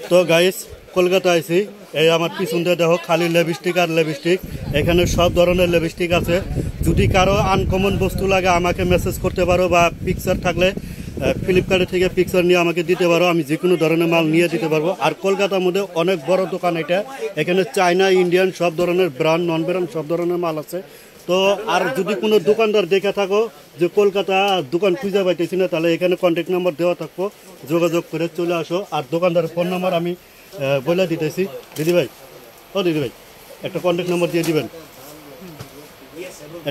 তো গাইস কলকাতা আইছি এই আমার পিছন দিয়ে দেখো খালি লিপস্টিক আর লিপস্টিক এখানে সব ধরনের লিপস্টিক আছে যদি কারো আনকমন বস্তু লাগে আমাকে মেসেজ করতে পারো বা পিকচার থাকলে ফ্লিপকার্ট থেকে পিকচার নিয়ে আমাকে দিতে পারো আমি যে কোনো ধরনের মাল নিয়ে দিতে পারবো আর কলকাতার মধ্যে অনেক বড় দোকান এটা এখানে চায়না ইন্ডিয়ান সব ধরনের ব্র্যান্ড নন ব্র্যান্ড সব ধরনের মাল আছে তো আর যদি কোনো দোকানদার দেখে থাকো যে কলকাতা দোকান খুঁজে পাইতেছি না তাহলে এখানে কন্ট্যাক্ট নাম্বার দেওয়া থাকবো যোগাযোগ করে চলে আসো আর দোকানদারের ফোন নাম্বার আমি বলে দিতেছি দিদিভাই দিদিভাই একটা কন্ট্যাক্ট নাম্বার দিয়ে দিবেন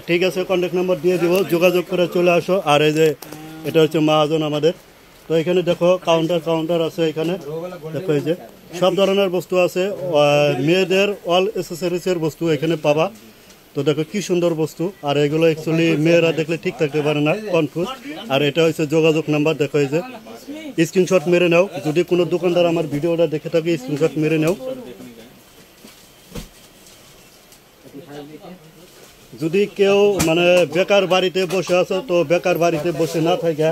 ঠিক আছে কন্ট্যাক্ট নাম্বার দিয়ে দিব যোগাযোগ করে চলে আসো আর এই যে এটা হচ্ছে মহাজন আমাদের তো এখানে দেখো কাউন্টার আছে এখানে দেখো এই যে সব ধরনের বস্তু আছে মেয়েদের অল অ্যাক্সেসরিজের বস্তু এখানে পাবা তো দেখো কি সুন্দর বস্তু আর এগুলো অ্যাকচুয়ালি মেয়েরা দেখলে ঠিক থাকতে পারে না কনফিউজ আর এটা হচ্ছে যোগাযোগ নাম্বার দেখো এই যে স্ক্রিনশট মেরে নাও যদি কোনো দোকানদার আমার ভিডিওটা দেখে থাকে স্ক্রিনশট মেরে নাও যদি কেউ মানে বেকার বাড়িতে বসে আছে তো বেকার বাড়িতে বসে না থাকে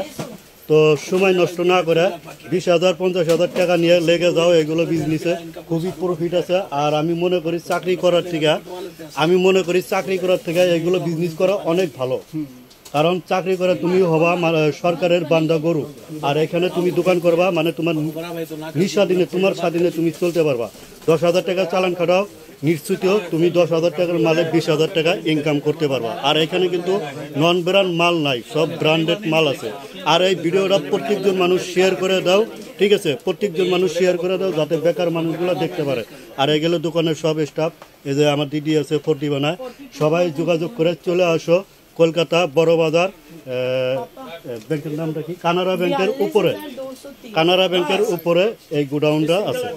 তো সময় নষ্ট না করে 20,000 50,000 টাকা নিয়ে লেগে যাও এগুলো বিজনেসে খুবই প্রফিট আছে আর আমি মনে করি চাকরি করার থেকে এগুলো বিজনেস করা অনেক ভালো কারণ চাকরি করে তুমি হবা সরকারের বান্দা গরু আর এখানে তুমি দোকান করবা মানে তোমার নিঃস্বাধীনে তোমার স্বাধীনে তুমি চলতে পারবা 10,000 টাকা চালান খাটাও নিশ্চিত তুমি 10,000 টাকার মালে 20,000 টাকা ইনকাম করতে পারবা আর এখানে কিন্তু নন ব্র্যান্ড মাল নাই সব ব্র্যান্ডেড মাল আছে আর এই ভিডিওটা প্রত্যেকজন মানুষ শেয়ার করে দাও ঠিক আছে প্রত্যেকজন মানুষ শেয়ার করে দাও যাতে বেকার মানুষগুলো দেখতে পারে আর এগুলো দোকানের সব স্টাফ এই যে আমার দিদি আছে ফর্টি বানায় সবাই যোগাযোগ করে চলে আসো কলকাতা বড় বাজার ব্যাংকের নামটা কি কানাড়া ব্যাংকের উপরে এই গোডাউনটা আছে